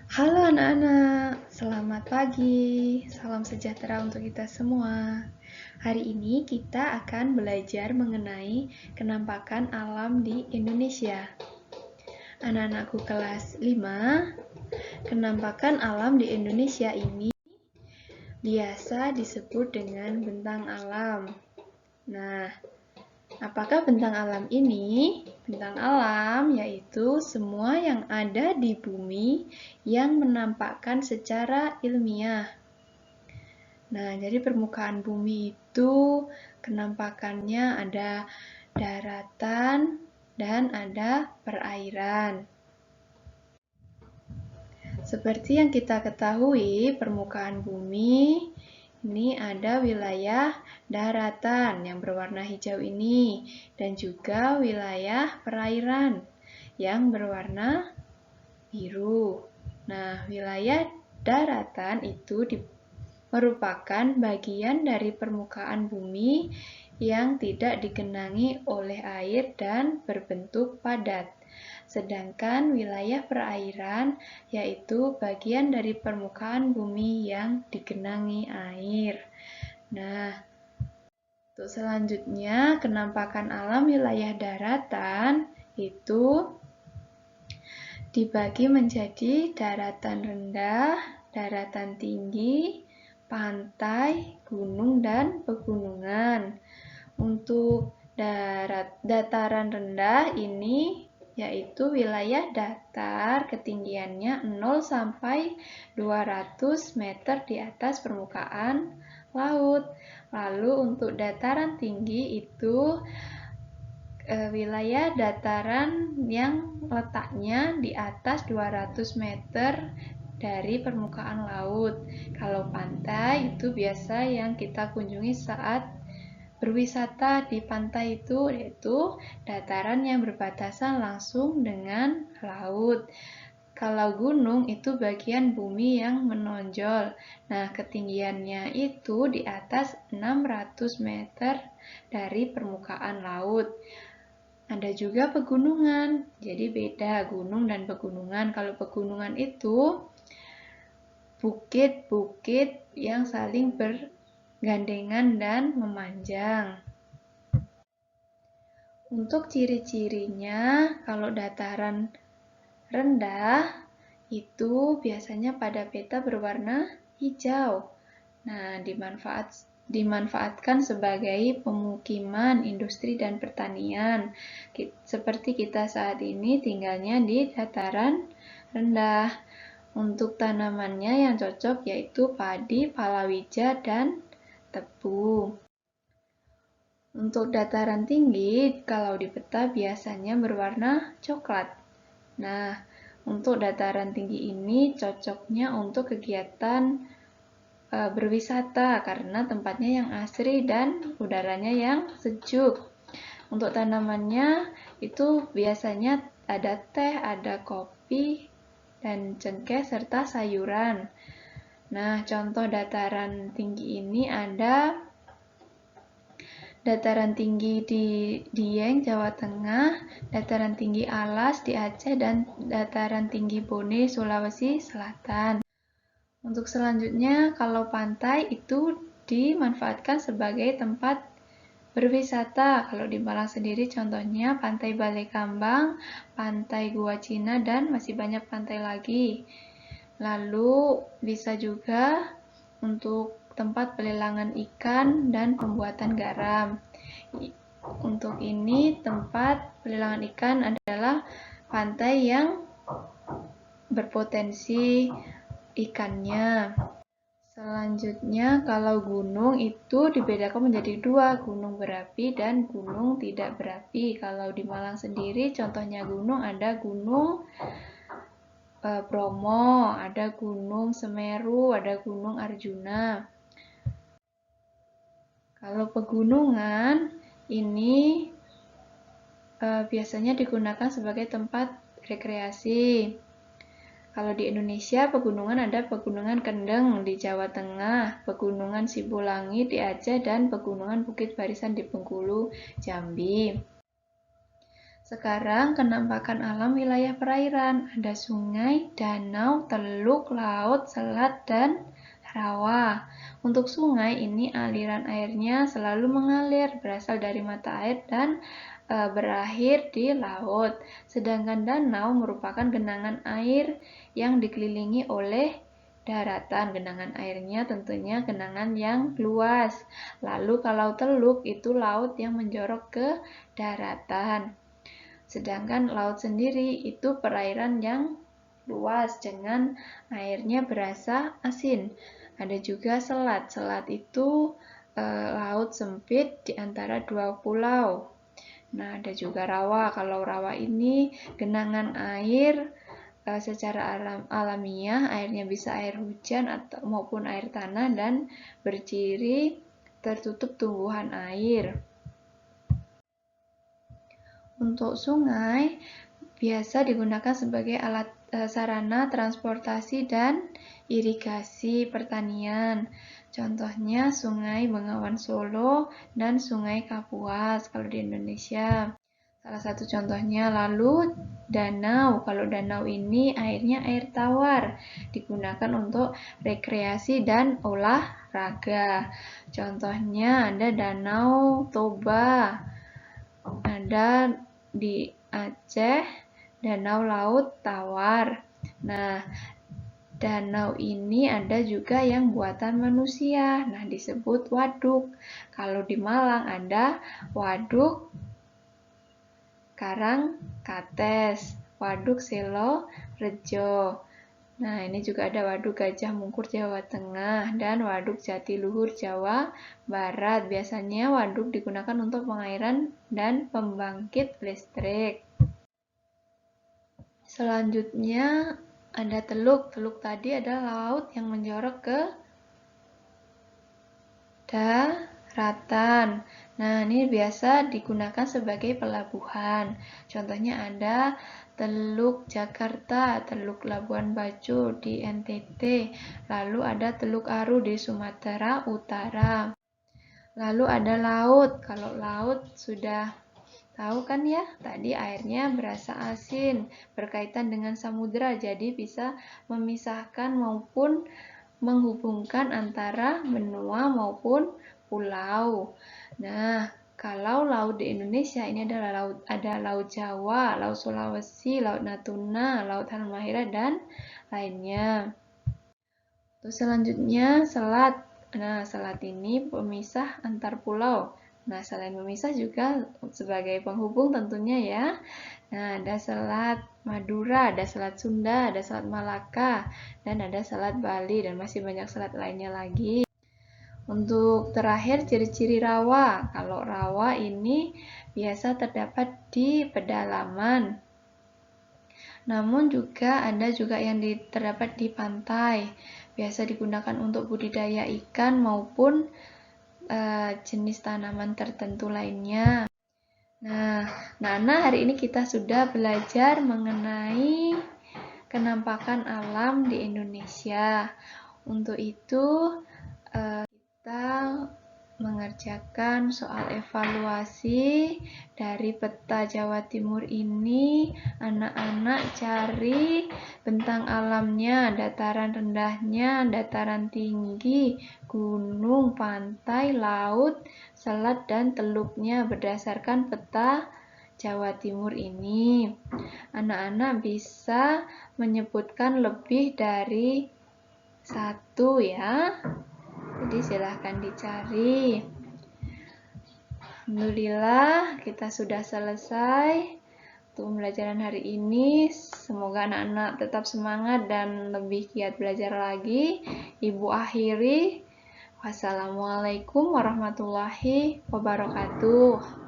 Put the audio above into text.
Halo anak-anak, selamat pagi, salam sejahtera untuk kita semua. Hari ini kita akan belajar mengenai kenampakan alam di Indonesia. Anak-anakku kelas 5, kenampakan alam di Indonesia ini biasa disebut dengan bentang alam. Nah, apakah bentang alam ini? Bentang alam yaitu semua yang ada di bumi yang menampakkan secara ilmiah. Nah, jadi permukaan bumi itu kenampakannya ada daratan dan ada perairan. Seperti yang kita ketahui, permukaan bumi ini ada wilayah daratan yang berwarna hijau ini dan juga wilayah perairan yang berwarna biru. Nah, wilayah daratan itu merupakan bagian dari permukaan bumi yang tidak digenangi oleh air dan berbentuk padat. Sedangkan wilayah perairan yaitu bagian dari permukaan bumi yang digenangi air. Nah, untuk selanjutnya, kenampakan alam wilayah daratan itu dibagi menjadi daratan rendah, daratan tinggi, pantai, gunung, dan pegunungan. Untuk dataran rendah ini yaitu wilayah datar ketinggiannya 0 sampai 200 meter di atas permukaan laut. Lalu untuk dataran tinggi itu wilayah dataran yang letaknya di atas 200 meter dari permukaan laut. Kalau pantai itu biasa yang kita kunjungi saat berwisata di pantai itu yaitu dataran yang berbatasan langsung dengan laut. Kalau gunung itu bagian bumi yang menonjol. Nah, ketinggiannya itu di atas 600 meter dari permukaan laut. Ada juga pegunungan. Jadi beda gunung dan pegunungan. Kalau pegunungan itu bukit-bukit yang saling bergandengan dan memanjang. Untuk ciri-cirinya, kalau dataran rendah itu biasanya pada peta berwarna hijau. Nah, dimanfaatkan sebagai pemukiman, industri, dan pertanian. Seperti kita saat ini tinggalnya di dataran rendah. Untuk tanamannya yang cocok yaitu padi, palawija, dan tebu. Untuk dataran tinggi, kalau di peta biasanya berwarna coklat. Nah, untuk dataran tinggi ini cocoknya untuk kegiatan berwisata karena tempatnya yang asri dan udaranya yang sejuk. Untuk tanamannya itu biasanya ada teh, ada kopi, dan cengkeh serta sayuran. Nah, contoh dataran tinggi ini ada dataran tinggi di Dieng, Jawa Tengah, dataran tinggi Alas di Aceh, dan dataran tinggi Bone, Sulawesi Selatan. Untuk selanjutnya, kalau pantai itu dimanfaatkan sebagai tempat berwisata. Kalau di Malang sendiri contohnya Pantai Balai Kambang, Pantai Gua Cina, dan masih banyak pantai lagi. Lalu bisa juga untuk tempat pelelangan ikan dan pembuatan garam. Untuk ini tempat pelelangan ikan adalah pantai yang berpotensi ikannya. Selanjutnya, kalau gunung itu dibedakan menjadi dua, gunung berapi dan gunung tidak berapi. Kalau di Malang sendiri, contohnya gunung ada gunung Bromo, ada gunung Semeru, ada gunung Arjuna. Kalau pegunungan ini biasanya digunakan sebagai tempat rekreasi. Kalau di Indonesia, pegunungan ada Pegunungan Kendeng di Jawa Tengah, Pegunungan Sibulangi di Aceh, dan Pegunungan Bukit Barisan di Bengkulu, Jambi. Sekarang kenampakan alam wilayah perairan. Ada sungai, danau, teluk, laut, selat, dan rawa. Untuk sungai ini aliran airnya selalu mengalir, berasal dari mata air dan berakhir di laut. Sedangkan danau merupakan genangan air yang dikelilingi oleh daratan. Genangan airnya tentunya genangan yang luas. Lalu kalau teluk itu laut yang menjorok ke daratan. Sedangkan laut sendiri itu perairan yang luas dengan airnya berasa asin. Ada juga selat. Selat itu laut sempit di antara dua pulau. Nah, ada juga rawa. Kalau rawa ini genangan air secara alamiah, airnya bisa air hujan atau maupun air tanah dan berciri tertutup tumbuhan air. Untuk sungai biasa digunakan sebagai alat sarana transportasi dan irigasi pertanian. Contohnya Sungai Bengawan Solo dan Sungai Kapuas kalau di Indonesia. Salah satu contohnya. Lalu danau. Kalau danau ini airnya air tawar, digunakan untuk rekreasi dan olahraga. Contohnya ada Danau Toba, ada di Aceh, Danau Laut Tawar. Nah, danau ini ada juga yang buatan manusia. Nah, disebut waduk. Kalau di Malang ada Waduk Karangkates, Waduk Selo Rejo. Nah, ini juga ada Waduk Gajah Mungkur Jawa Tengah dan Waduk Jatiluhur Jawa Barat. Biasanya waduk digunakan untuk pengairan dan pembangkit listrik. Selanjutnya ada teluk. Teluk tadi adalah laut yang menjorok ke daratan. Nah, ini biasa digunakan sebagai pelabuhan. Contohnya ada Teluk Jakarta, Teluk Labuan Bajo di NTT, lalu ada Teluk Aru di Sumatera Utara. Lalu ada laut. Kalau laut sudah tahu kan ya, tadi airnya berasa asin, berkaitan dengan samudera, jadi bisa memisahkan maupun menghubungkan antara benua maupun pulau. Nah, kalau laut di Indonesia ini adalah ada Laut Jawa, Laut Sulawesi, Laut Natuna, Laut Halmahera, dan lainnya. Terus selanjutnya selat. Nah, selat ini pemisah antar pulau. Nah, selain memisah juga sebagai penghubung tentunya ya. Nah, ada Selat Madura, ada Selat Sunda, ada Selat Malaka, dan ada Selat Bali, dan masih banyak selat lainnya lagi. Untuk terakhir, ciri-ciri rawa. Kalau rawa ini biasa terdapat di pedalaman. Namun juga ada yang terdapat di pantai. Biasa digunakan untuk budidaya ikan maupun jenis tanaman tertentu lainnya. Nah, Nana, hari ini kita sudah belajar mengenai kenampakan alam di Indonesia. Untuk itu, kita mengerjakan soal evaluasi dari peta Jawa Timur ini. Anak-anak cari bentang alamnya, dataran rendahnya, dataran tinggi, gunung, pantai, laut, selat, dan teluknya berdasarkan peta Jawa Timur ini. Anak-anak bisa menyebutkan lebih dari satu ya. Jadi silahkan dicari. Alhamdulillah kita sudah selesai untuk pembelajaran hari ini. Semoga anak-anak tetap semangat dan lebih giat belajar lagi. Ibu akhiri. Wassalamualaikum warahmatullahi wabarakatuh.